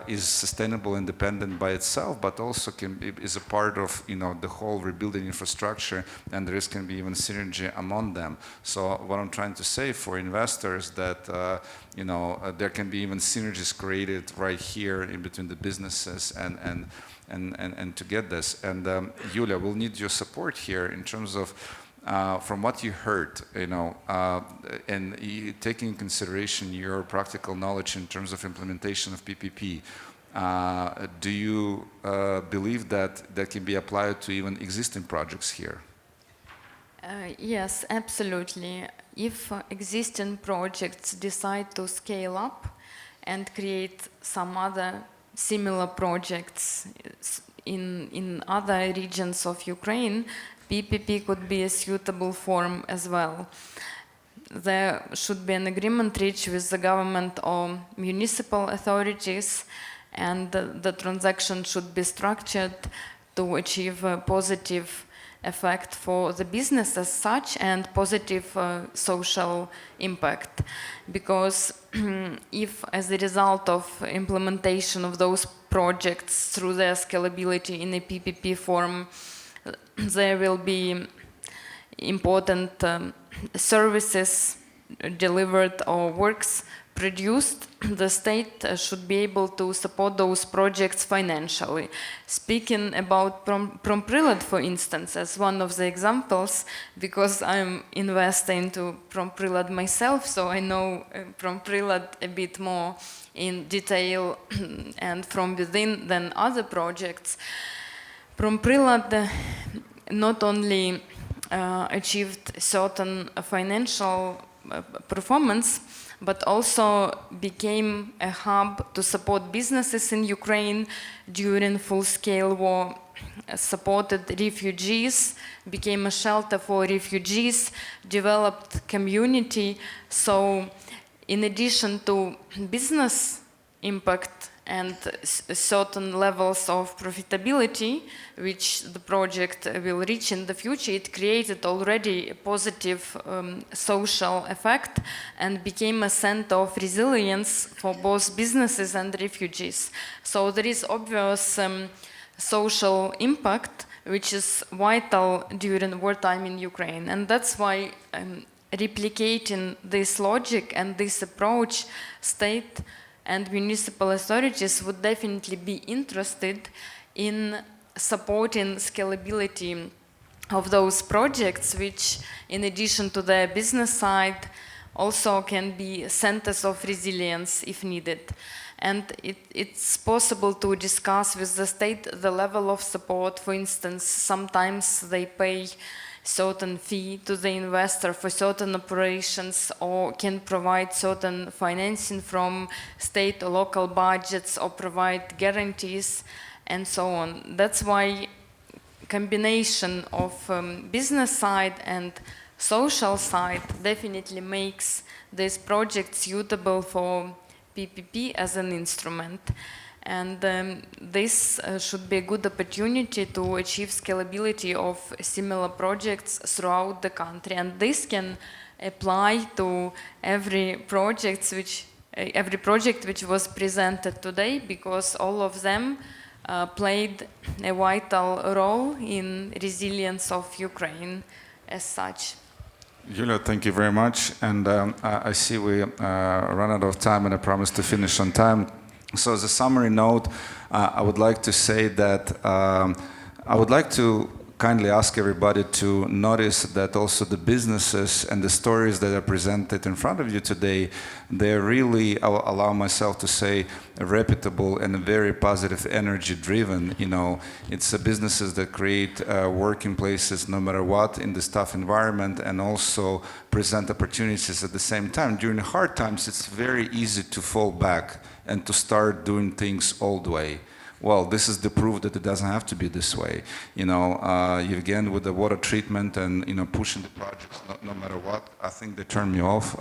is sustainable, independent by itself, but also is a part of the whole rebuilding infrastructure, and there can be even synergy among them. So what I'm trying to say for investors that there can be even synergies created right here in between the businesses and to get this. And Yulia, we'll need your support here in terms of from what you heard, and taking in consideration your practical knowledge in terms of implementation of PPP, do you believe that can be applied to even existing projects here? Yes, absolutely. If existing projects decide to scale up and create some other similar projects in other regions of Ukraine, PPP could be a suitable form as well. There should be an agreement reached with the government or municipal authorities, and the transaction should be structured to achieve a positive effect for the business as such and positive social impact. Because if as a result of implementation of those projects through their scalability in a PPP form, there will be important services delivered or works produced, the state should be able to support those projects financially. Speaking about Promprilad, for instance, as one of the examples, because I'm investing into Promprilad myself, so I know Promprilad a bit more in detail and from within than other projects. Promprilad not only achieved certain financial performance, but also became a hub to support businesses in Ukraine during full-scale war, supported refugees, became a shelter for refugees, developed community. So in addition to business impact and certain levels of profitability, which the project will reach in the future, it created already a positive social effect and became a center of resilience for both businesses and refugees. So there is obvious social impact, which is vital during wartime in Ukraine. And that's why replicating this logic and this approach, state and municipal authorities would definitely be interested in supporting scalability of those projects, which in addition to their business side also can be centers of resilience if needed. And it's possible to discuss with the state the level of support. For instance, sometimes they pay certain fee to the investor for certain operations, or can provide certain financing from state or local budgets, or provide guarantees, and so on. That's why combination of business side and social side definitely makes this project suitable for PPP as an instrument. And this should be a good opportunity to achieve scalability of similar projects throughout the country. And this can apply to every project which was presented today, because all of them played a vital role in resilience of Ukraine as such. Yulia, thank you very much. And I see we run out of time, and I promised to finish on time. So as a summary note, I would like to say that I would like to kindly ask everybody to notice that also the businesses and the stories that are presented in front of you today, they're really, I'll allow myself to say, reputable and very positive energy driven. It's businesses that create working places no matter what in this tough environment, and also present opportunities at the same time. During hard times, it's very easy to fall back and to start doing things old way. Well, this is the proof that it doesn't have to be this way. Again, with the water treatment and pushing the projects no matter what. I think they turned me off.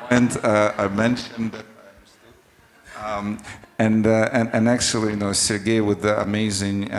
And I mentioned that I understood. And actually, Sergey, with the amazing,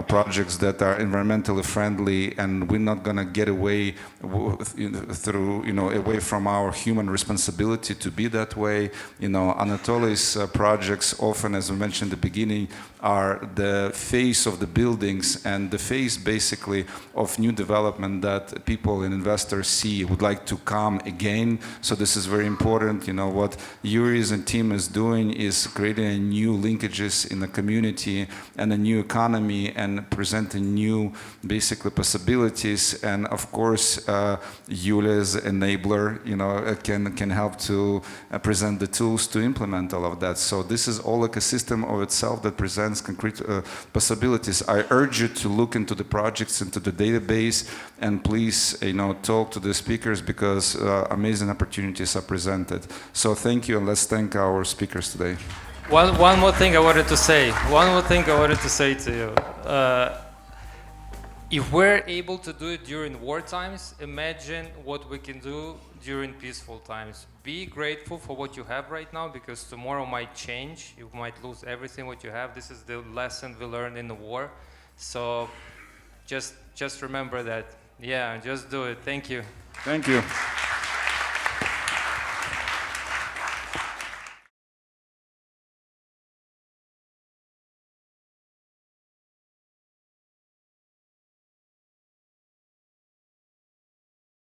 projects that are environmentally friendly, and we're not gonna get away away from our human responsibility to be that way. Anatoly's projects often, as we mentioned at the beginning, are the face of the buildings and the face, basically, of new development that people and investors see, would like to come again. So this is very important. What Yuri's and team is doing is creating new linkages in the community and a new economy and presenting new, basically, possibilities. And of course, Yulia's enabler, can help to present the tools to implement all of that. So this is all ecosystem of itself that presents concrete possibilities. I urge you to look into the projects, into the database, and please, talk to the speakers, because amazing opportunities are presented. So thank you, and let's thank our speakers today. One more thing I wanted to say. One more thing I wanted to say to you. If we're able to do it during war times, imagine what we can do during peaceful times. Be grateful for what you have right now, because tomorrow might change. You might lose everything what you have. This is the lesson we learned in the war. So just remember that. Yeah, just do it. Thank you. Thank you.